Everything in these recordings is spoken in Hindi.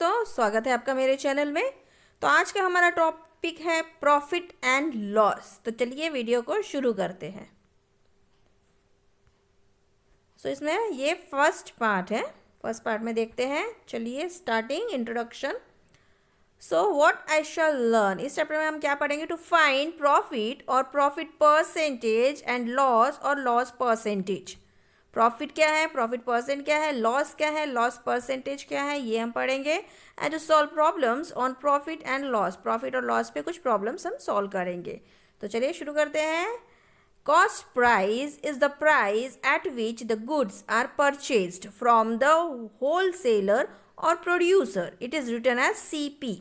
दोस्तों, स्वागत है आपका मेरे चैनल में। तो आज का हमारा टॉपिक है प्रॉफिट एंड लॉस। तो चलिए वीडियो को शुरू करते हैं। इसमें ये फर्स्ट पार्ट है। फर्स्ट पार्ट में देखते हैं। चलिए starting introduction. What I shell learn, इस चैप्टर में हम क्या पढ़ेंगे? टू फाइंड प्रॉफिट और प्रॉफिट परसेंटेज एंड लॉस और लॉस परसेंटेज। प्रॉफिट क्या है, प्रॉफिट परसेंट क्या है, लॉस क्या है, लॉस परसेंटेज क्या है, ये हम पढ़ेंगे। And to solve problems on profit and loss, profit और लॉस पे कुछ प्रॉब्लम्स हम सॉल्व करेंगे। तो चलिए शुरू करते हैं। Cost price is the price at which the goods are purchased from the wholesaler और producer. It is written as CP।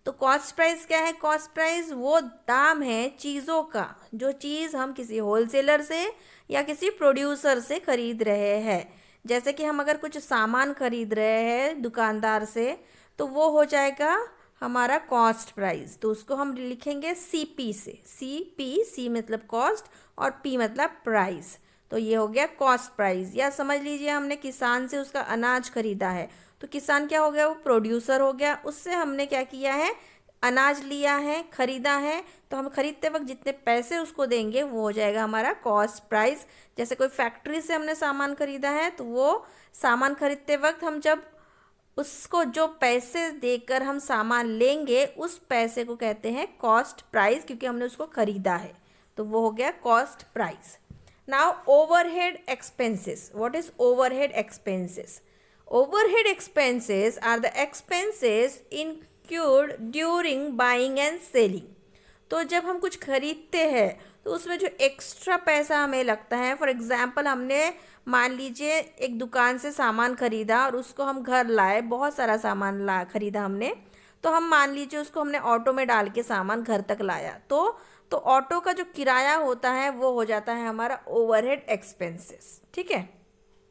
तो कॉस्ट प्राइस क्या है? कॉस्ट प्राइस वो दाम है चीज़ों का, जो चीज़ हम किसी होलसेलर से या किसी प्रोड्यूसर से खरीद रहे हैं। जैसे कि हम अगर कुछ सामान खरीद रहे हैं दुकानदार से, तो वो हो जाएगा हमारा कॉस्ट प्राइस। तो उसको हम लिखेंगे CP से। C मतलब कॉस्ट और P मतलब प्राइस। तो ये हो गया कॉस्ट प्राइस। या समझ लीजिए हमने किसान से उसका अनाज खरीदा है, तो किसान क्या हो गया? वो प्रोड्यूसर हो गया। उससे हमने क्या किया है? अनाज लिया है, खरीदा है। तो हम खरीदते वक्त जितने पैसे उसको देंगे वो हो जाएगा हमारा कॉस्ट प्राइस। जैसे कोई फैक्ट्री से हमने सामान खरीदा है, तो वो सामान खरीदते वक्त हम जब उसको जो पैसे देकर हम सामान लेंगे, उस पैसे को कहते हैं कॉस्ट प्राइस, क्योंकि हमने उसको खरीदा है। तो वो हो गया cost price. Now overhead expenses. What is overhead expenses? Overhead expenses are the expenses incurred during buying and selling. तो जब हम कुछ खरीदते हैं तो उसमें जो एक्स्ट्रा पैसा हमें लगता है, फॉर एग्जांपल हमने मान लीजिए एक दुकान से सामान खरीदा और उसको हम घर लाए, बहुत सारा सामान खरीदा हमने। तो हम मान लीजिए उसको हमने ऑटो में डाल के सामान घर तक लाया, तो ऑटो का जो किराया होता है वो हो जाता है हमारा ओवरहेड एक्सपेंसेस। ठीक है।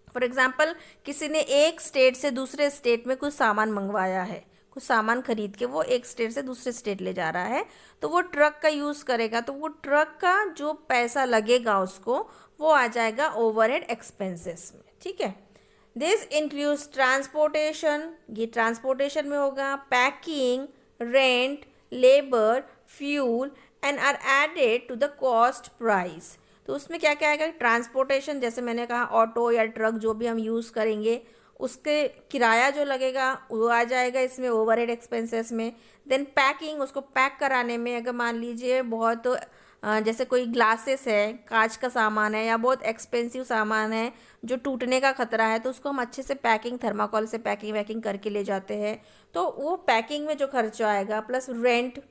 फॉर एग्जाम्पल किसी ने एक स्टेट से दूसरे स्टेट में कुछ सामान मंगवाया है, कुछ सामान खरीद के वो एक स्टेट से दूसरे स्टेट ले जा रहा है, तो वो ट्रक का यूज़ करेगा। तो वो ट्रक का जो पैसा लगेगा उसको, वो आ जाएगा ओवरहेड एक्सपेंसेस में। ठीक है। दिस इंक्लूड्स ट्रांसपोर्टेशन, ये ट्रांसपोर्टेशन में होगा, packing, rent, labour, fuel and are added to the cost price. तो उसमें क्या क्या आएगा? ट्रांसपोर्टेशन, जैसे मैंने कहा ऑटो या ट्रक जो भी हम यूज़ करेंगे, उसके किराया जो लगेगा वो आ जाएगा इसमें ओवरहेड एक्सपेंसेस में। देन पैकिंग, उसको पैक कराने में, अगर मान लीजिए बहुत जैसे कोई ग्लासेस है, कांच का सामान है या बहुत एक्सपेंसिव सामान है जो टूटने का खतरा है, तो उसको हम अच्छे से पैकिंग, थर्माकोल से पैकिंग वैकिंग करके ले जाते हैं। तो वो पैकिंग में जो खर्चा आएगा, प्लस रेंट,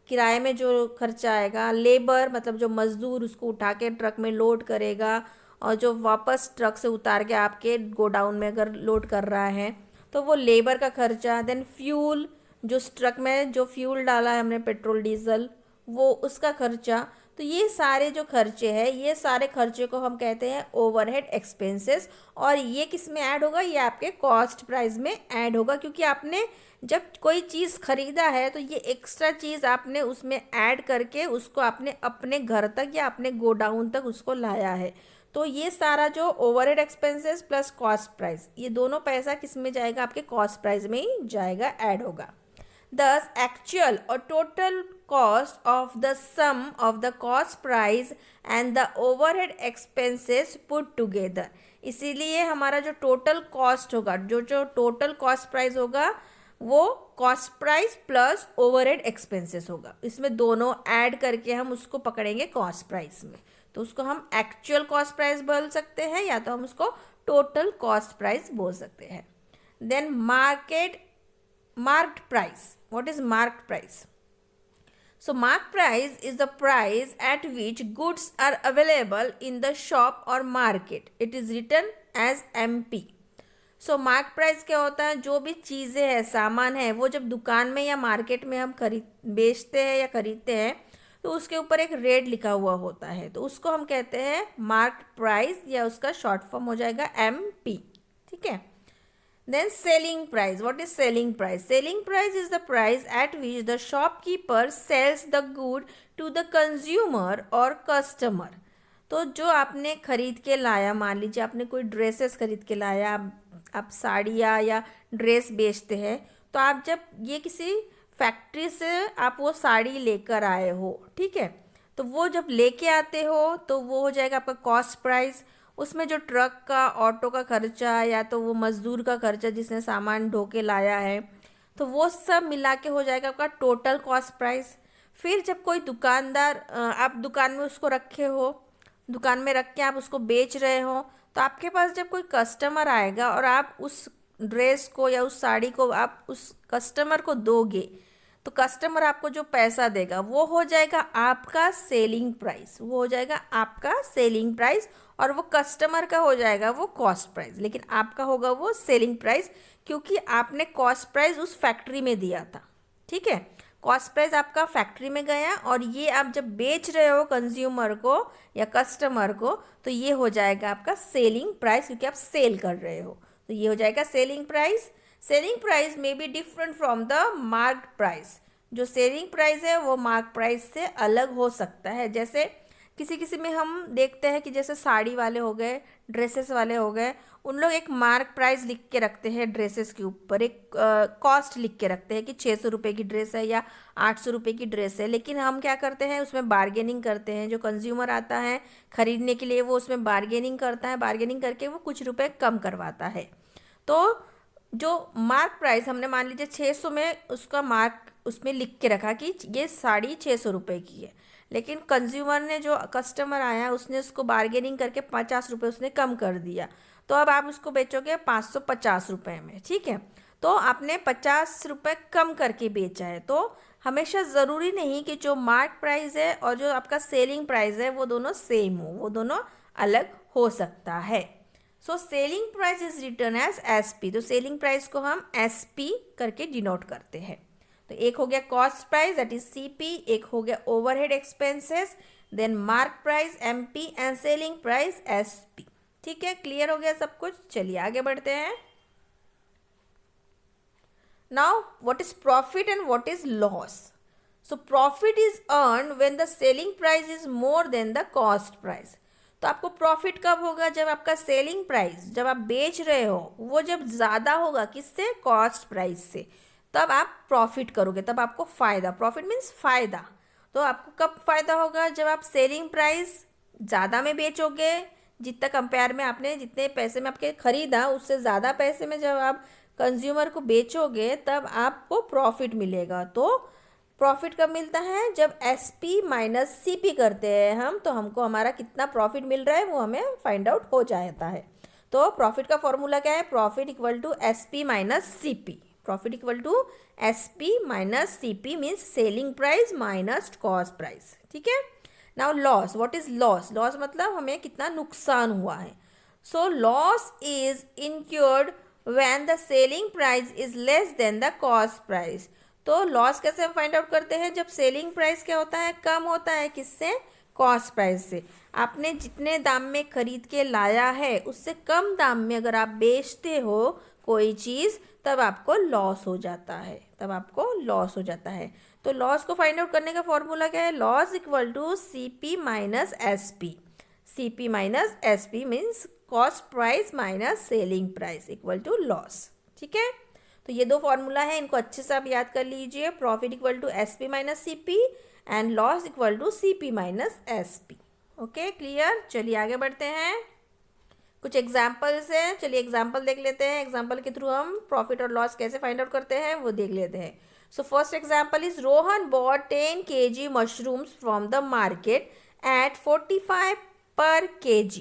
किराए में जो खर्चा आएगा, लेबर मतलब जो मज़दूर उसको उठा के ट्रक में लोड करेगा और जो वापस ट्रक से उतार के आपके गोडाउन में अगर लोड कर रहा है, तो वो लेबर का खर्चा। देन फ्यूल, जो ट्रक में जो फ्यूल डाला है हमने, पेट्रोल डीजल, वो उसका खर्चा। तो ये सारे जो खर्चे हैं, ये सारे खर्चे को हम कहते हैं ओवरहेड एक्सपेंसेस। और ये किस में ऐड होगा? ये आपके कॉस्ट प्राइस में ऐड होगा, क्योंकि आपने जब कोई चीज़ खरीदा है तो ये एक्स्ट्रा चीज़ आपने उसमें ऐड करके उसको आपने अपने घर तक या अपने गोडाउन तक उसको लाया है। तो ये सारा जो overhead expenses plus cost price, ये दोनों पैसा किस में जाएगा? आपके कॉस्ट प्राइस में ही जाएगा, ऐड होगा। Thus, actual or total cost of the sum of the cost price and the overhead expenses put together. इसीलिए हमारा जो टोटल कॉस्ट होगा, जो टोटल कॉस्ट प्राइस होगा, वो cost price plus overhead expenses होगा। इसमें दोनों ऐड करके हम उसको पकड़ेंगे कॉस्ट प्राइस में। तो उसको हम एक्चुअल कॉस्ट प्राइस बोल सकते हैं या तो हम उसको टोटल कॉस्ट प्राइस बोल सकते हैं। Then marked price. What is marked price? So marked price is the price at which goods are available in the shop or market. It is written as MP. So marked price क्या होता है? जो भी चीज़ें हैं, सामान है, वो जब दुकान में या मार्केट में हम बेचते हैं या खरीदते हैं, तो उसके ऊपर एक रेट लिखा हुआ होता है, तो उसको हम कहते हैं मार्क्ड प्राइस, या उसका शॉर्ट फॉर्म हो जाएगा MP। ठीक है। Then selling price. What is selling price? Selling price is the price at which the shopkeeper sells the good to the consumer or customer. तो जो आपने खरीद के लाया, मान लीजिए आपने कोई ड्रेसेस खरीद के लाया, आप साड़ियाँ या ड्रेस बेचते हैं, तो आप जब ये किसी फैक्ट्री से आप वो साड़ी लेकर आए हो, ठीक है, तो वो जब लेके आते हो तो वो हो जाएगा आपका कॉस्ट प्राइस। उसमें जो ट्रक का, ऑटो का खर्चा या तो वो मज़दूर का खर्चा जिसने सामान ढो के लाया है, तो वो सब मिला के हो जाएगा आपका टोटल कॉस्ट प्राइस। फिर जब कोई दुकानदार, आप दुकान में उसको रखे हो, दुकान में रख के आप उसको बेच रहे हो, तो आपके पास जब कोई कस्टमर आएगा और आप उस ड्रेस को या उस साड़ी को आप उस कस्टमर को दोगे, तो कस्टमर आपको जो पैसा देगा वो हो जाएगा आपका सेलिंग प्राइस, वो हो जाएगा आपका सेलिंग प्राइस, और वो कस्टमर का हो जाएगा वो कॉस्ट प्राइस, लेकिन आपका होगा वो सेलिंग प्राइस, क्योंकि आपने कॉस्ट प्राइस उस फैक्ट्री में दिया था, ठीक है। कॉस्ट प्राइस आपका फैक्ट्री में गया, और ये आप जब बेच रहे हो कंज्यूमर को या कस्टमर को, तो ये हो जाएगा आपका सेलिंग प्राइस, क्योंकि आप सेल कर रहे हो, तो ये हो जाएगा सेलिंग प्राइस। सेलिंग प्राइस में be different from the marked price. जो सेलिंग प्राइस है वो मार्क प्राइस से अलग हो सकता है। जैसे किसी किसी में हम देखते हैं कि जैसे साड़ी वाले हो गए, ड्रेसेस वाले हो गए, उन लोग एक मार्क प्राइस लिख के रखते हैं ड्रेसेस के ऊपर, एक कॉस्ट लिख के रखते हैं कि 600 रुपये की ड्रेस है या 800 रुपये की ड्रेस है। लेकिन हम क्या करते हैं, उसमें बार्गेनिंग करते हैं। जो कंज्यूमर आता है ख़रीदने के लिए वो उसमें बार्गेनिंग करता है, बार्गेनिंग करके वो कुछ रुपए कम करवाता है। तो जो मार्क प्राइस हमने मान लीजिए 600 में उसका मार्क उसमें लिख के रखा कि ये साड़ी 600 रुपये की है, लेकिन कंज्यूमर ने, जो कस्टमर आया, उसने उसको बार्गेनिंग करके 50 रुपये उसने कम कर दिया, तो अब आप उसको बेचोगे 550 रुपये में, ठीक है। तो आपने 50 रुपये कम करके बेचा है। तो हमेशा ज़रूरी नहीं कि जो मार्क प्राइस है और जो आपका सेलिंग प्राइस है वो दोनों सेम हो, वो दोनों अलग हो सकता है। So selling price is written as SP। तो सेलिंग प्राइस को हम SP करके डिनोट करते हैं। तो एक हो गया cost price, that is CP, एक हो गया overhead expenses, then mark price MP and selling price SP। ठीक है, क्लियर हो गया सब कुछ। चलिए आगे बढ़ते हैं। Now what is profit and what is loss. So profit is earn when the selling price is more than the cost price. तो आपको प्रॉफिट कब होगा, जब आपका सेलिंग प्राइस, जब आप बेच रहे हो, वो जब ज़्यादा होगा किससे, कॉस्ट प्राइस से, तब आप प्रॉफिट करोगे, तब आपको फ़ायदा, प्रॉफिट मीन्स फ़ायदा। तो आपको कब फ़ायदा होगा, जब आप सेलिंग प्राइस ज़्यादा में बेचोगे, जितना कंपेयर में आपने जितने पैसे में आपके ख़रीदा उससे ज़्यादा पैसे में जब आप कंज्यूमर को बेचोगे, तब आपको प्रॉफिट मिलेगा। तो प्रॉफिट कब मिलता है, जब SP माइनस CP करते हैं हम, तो हमको हमारा कितना प्रॉफिट मिल रहा है वो हमें फाइंड आउट हो जाता है। तो प्रॉफिट का फॉर्मूला क्या है, profit equal to SP minus CP। Profit equal to SP minus CP means selling price minus cost price. ठीक है। Now loss, what is loss. Loss मतलब हमें कितना नुकसान हुआ है। So loss is incurred when the selling price is less than the cost price. तो लॉस कैसे हम फाइंड आउट करते हैं, जब सेलिंग प्राइस क्या होता है, कम होता है, किससे, कॉस्ट प्राइस से। आपने जितने दाम में खरीद के लाया है उससे कम दाम में अगर आप बेचते हो कोई चीज़, तब आपको लॉस हो जाता है, तब आपको लॉस हो जाता है। तो लॉस को फाइंड आउट करने का फॉर्मूला क्या है, loss equal to CP minus SP। CP minus SP means cost price minus selling price equal to loss. ठीक है। तो ये दो फॉर्मूला है, इनको अच्छे से आप याद कर लीजिए। Profit equal to SP minus CP and loss equal to CP minus SP। Okay, clear. चलिए आगे बढ़ते हैं। कुछ एग्जाम्पल्स हैं, चलिए एग्जाम्पल देख लेते हैं। एग्जाम्पल के थ्रू हम प्रॉफिट और लॉस कैसे फाइंड आउट करते हैं वो देख लेते हैं। So first example is Rohan bought 10 kg mushrooms from the market at 45 per kg।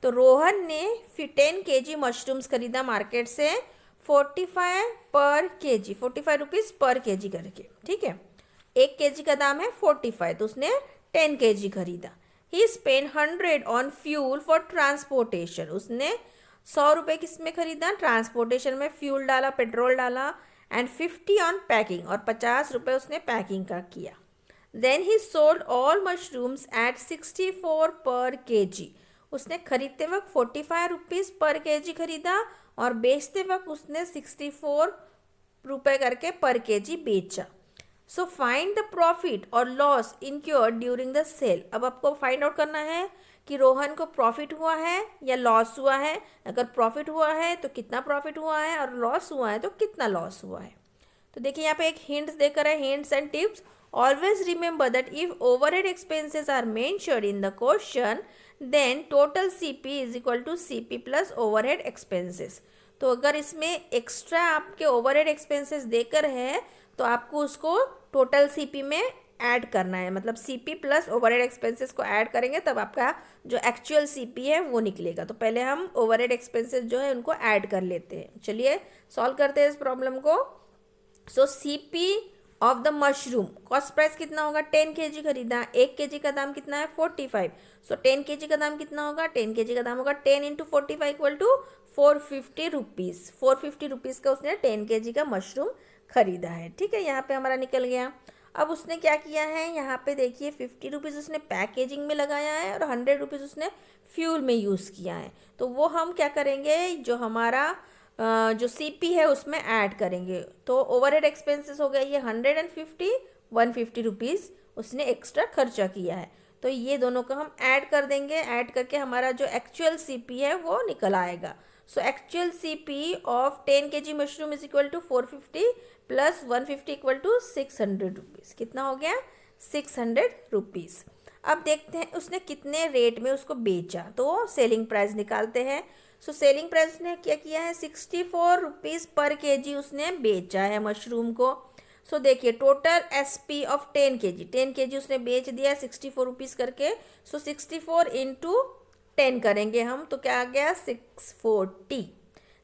तो रोहन ने 10 kg मशरूम्स खरीदा मार्केट से 45 पर kg, 45 रुपीज़ पर kg करके। ठीक है, 1 kg का दाम है 45, तो उसने 10 kg खरीदा। He spend 100 on fuel for transportation. उसने 100 रुपये किस में खरीदा, ट्रांसपोर्टेशन में फ्यूल डाला, पेट्रोल डाला, एंड 50 ऑन पैकिंग, और 50 रुपये उसने पैकिंग का किया। Then he sold all mushrooms at 64 per kg। उसने खरीदते वक्त 45 रुपीज़ पर kg खरीदा और बेचते वक्त उसने 64 रुपये करके पर kg बेचा। सो फाइंड द प्रॉफिट और लॉस इनक्योर्ड ड्यूरिंग द सेल। अब आपको फाइंड आउट करना है कि रोहन को प्रॉफिट हुआ है या लॉस हुआ है। अगर प्रॉफिट हुआ है तो कितना प्रॉफिट हुआ है, और लॉस हुआ है तो कितना लॉस हुआ है। तो देखिए यहाँ पे एक हिंट्स देकर है, hints and tips. Always remember that if overhead expenses are mentioned in the question then total CP is equal to CP plus overhead expenses. तो अगर इसमें एक्स्ट्रा आपके ओवरहेड एक्सपेंसेस देकर है तो आपको उसको टोटल सीपी में ऐड करना है, मतलब सीपी प्लस ओवरहेड एक्सपेंसेस को ऐड करेंगे तब आपका जो एक्चुअल सीपी है वो निकलेगा। तो पहले हम ओवरहेड एक्सपेंसेस जो है उनको ऐड कर लेते हैं। चलिए सॉल्व करते हैं इस प्रॉब्लम को। So CP of the mushroom cost price कितना होगा, 10 kg खरीदा, 1 kg का दाम कितना है 45। सो 10 kg का दाम कितना होगा, 10 kg का दाम होगा 10 into 45 equal to 450 rupees. 450 rupees का उसने 10 kg का मशरूम खरीदा है। ठीक है, यहाँ पे हमारा निकल गया। अब उसने क्या किया है, यहाँ पे देखिए 50 रुपीज़ उसने पैकेजिंग में लगाया है और 100 रुपीज़ उसने फ्यूल में यूज़ किया है। तो वो हम क्या करेंगे, जो हमारा जो सीपी है उसमें ऐड करेंगे। तो ओवरहेड एक्सपेंसेस हो गया ये 150 रुपीज़ उसने एक्स्ट्रा खर्चा किया है। तो ये दोनों का हम ऐड कर देंगे, ऐड करके हमारा जो एक्चुअल सीपी है वो निकल आएगा। So actual CP of 10 kg mushroom is equal to 450 plus 150 equal to 600 rupees. कितना हो गया, 600 रुपीज़। अब देखते हैं उसने कितने रेट में उसको बेचा, तो सेलिंग प्राइस निकालते हैं। सो सेलिंग प्राइस ने क्या किया है, 64 रुपीज़ पर केजी उसने बेचा है मशरूम को। सो देखिए total SP of 10 kg, 10 kg उसने बेच दिया 64 रुपीज़ करके। सो 64 इंटू 10 करेंगे हम तो क्या आ गया 640।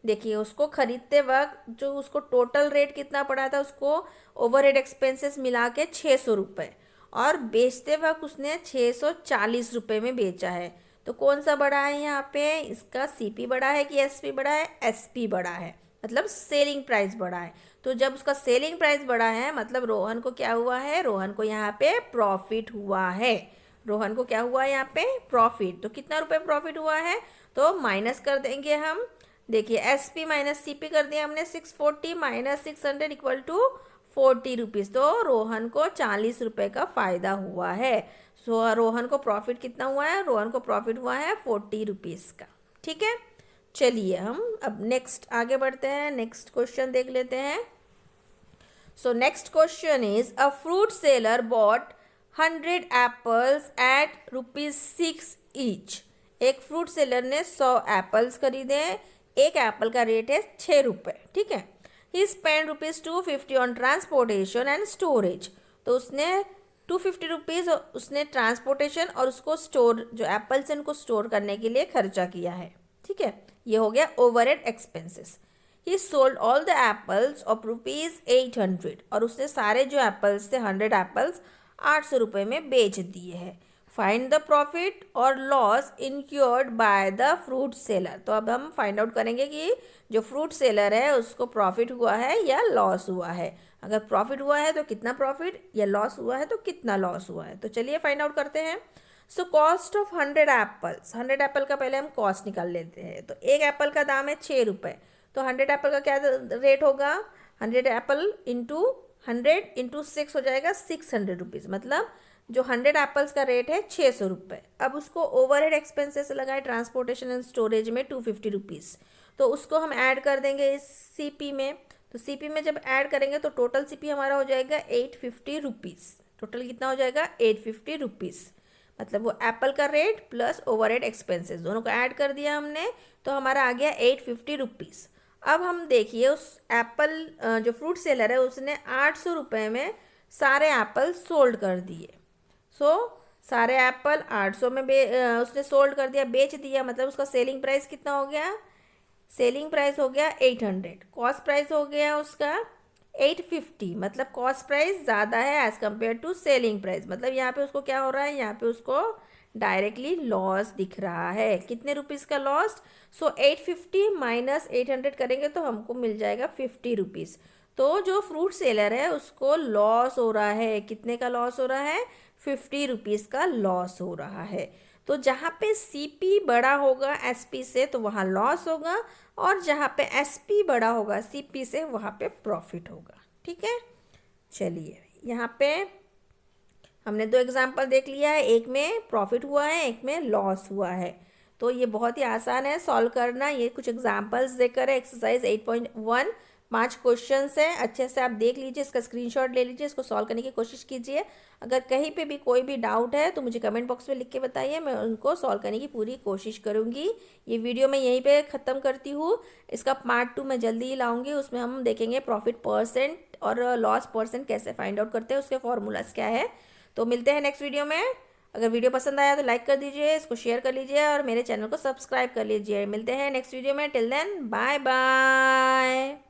देखिए उसको खरीदते वक्त जो उसको टोटल रेट कितना पड़ा था, उसको ओवरहेड एक्सपेंसेस मिला के 600 रुपये, और बेचते वक्त उसने 640 रुपये में बेचा है। तो कौन सा बड़ा है यहाँ पे, इसका सीपी बड़ा है कि एसपी बड़ा है, एसपी बड़ा है, मतलब सेलिंग प्राइस बड़ा है। तो जब उसका सेलिंग प्राइस बड़ा है मतलब रोहन को क्या हुआ है, रोहन को यहाँ पे प्रॉफिट हुआ है। रोहन को क्या हुआ है यहाँ पे, प्रॉफिट। तो कितना रुपए प्रॉफिट हुआ है, तो माइनस कर देंगे हम। देखिए S P minus C P कर दिया हमने, 640 माइनस 600 इक्वल टू 40 रुपीज़। तो रोहन को 40 रुपये का फ़ायदा हुआ है। सो रोहन को प्रॉफिट कितना हुआ है, रोहन को प्रॉफिट हुआ है 40 रुपीज़ का। ठीक है, चलिए हम अब नेक्स्ट आगे बढ़ते हैं, नेक्स्ट क्वेश्चन देख लेते हैं। So next question is a fruit seller bought 100 apples at ₹6 each. एक फ्रूट सेलर ने 100 एप्पल्स खरीदे, एक एप्पल का रेट है 6 रुपये। ठीक है, he spend ₹250 on transportation and storage. तो उसने 250 रुपीज़ उसने ट्रांसपोर्टेशन और उसको स्टोर, जो एप्पल्स हैं उनको स्टोर करने के लिए खर्चा किया है। ठीक है, ये हो गया overhead expenses. He sold all the apples of ₹800, और उसने सारे जो एप्पल्स थे 100 एप्पल्स 800 रुपये में बेच दिए हैं। फाइंड द प्रॉफिट और loss incurred by the fruit seller. तो अब हम फाइंड आउट करेंगे कि जो फ्रूट सेलर है उसको प्रॉफिट हुआ है या लॉस हुआ है। अगर प्रॉफिट हुआ है तो कितना प्रॉफिट, या लॉस हुआ है तो कितना लॉस हुआ है। तो चलिए फाइंड आउट करते हैं। So cost of 100 apples, 100 Apple का पहले हम कॉस्ट निकाल लेते हैं। तो एक एप्पल का दाम है 6 रुपये, तो 100 एप्पल का क्या रेट होगा, 100 एप्पल इंटू 100 इंटू 6 हो जाएगा 600 रुपीज़। मतलब जो 100 एप्पल्स का रेट है 600 रुपये। अब उसको ओवरहेड एक्सपेंसेस लगाए ट्रांसपोर्टेशन एंड स्टोरेज में 250 रुपीज़, तो उसको हम ऐड कर देंगे इस सीपी में। तो सीपी में जब ऐड करेंगे तो टोटल सीपी हमारा हो जाएगा 850 रुपीज़। टोटल कितना हो जाएगा 850 रुपीज़, मतलब वो एप्पल का रेट प्लस ओवरहेड एक्सपेंसेस दोनों को ऐड कर दिया हमने, तो हमारा आ गया 850 रुपीज़। अब हम देखिए उस एप्पल जो फ्रूट सेलर है उसने 800 रुपये में सारे एप्पल सोल्ड कर दिए। सो सारे एप्पल 800 में उसने सोल्ड कर दिया, बेच दिया, मतलब उसका सेलिंग प्राइस कितना हो गया, सेलिंग प्राइस हो गया 800, कॉस्ट प्राइस हो गया उसका 850, मतलब कॉस्ट प्राइस ज़्यादा है as compare to selling price. मतलब यहाँ पे उसको क्या हो रहा है, यहाँ पे उसको डायरेक्टली लॉस दिख रहा है। कितने रुपीज़ का लॉस, सो 850 माइनस 800 करेंगे तो हमको मिल जाएगा 50 रुपीज़। तो जो फ्रूट सेलर है उसको लॉस हो रहा है, कितने का लॉस हो रहा है, 50 रुपीज़ का लॉस हो रहा है। तो जहाँ पे सीपी बड़ा होगा एसपी से तो वहाँ लॉस होगा, और जहाँ पे एसपी बड़ा होगा सीपी से वहाँ पे प्रॉफिट होगा। ठीक है, चलिए यहाँ पे हमने 2 एग्जाम्पल देख लिया है, एक में प्रॉफिट हुआ है, एक में लॉस हुआ है। तो ये बहुत ही आसान है सॉल्व करना। ये कुछ एग्जाम्पल्स देकर है। एक्सरसाइज 8.1 5 क्वेश्चंस है, अच्छे से आप देख लीजिए, इसका स्क्रीनशॉट ले लीजिए, इसको सॉल्व करने की कोशिश कीजिए। अगर कहीं पे भी कोई भी डाउट है तो मुझे कमेंट बॉक्स में लिख के बताइए, मैं उनको सॉल्व करने की पूरी कोशिश करूँगी। ये वीडियो मैं यहीं पे ख़त्म करती हूँ। इसका पार्ट 2 मैं जल्दी ही लाऊंगी, उसमें हम देखेंगे प्रॉफिट परसेंट और लॉस परसेंट कैसे फाइंड आउट करते हैं, उसके फॉर्मूलाज क्या है। तो मिलते हैं नेक्स्ट वीडियो में। अगर वीडियो पसंद आया तो लाइक कर दीजिए, इसको शेयर कर लीजिए और मेरे चैनल को सब्सक्राइब कर लीजिए। मिलते हैं नेक्स्ट वीडियो में। Till then bye bye.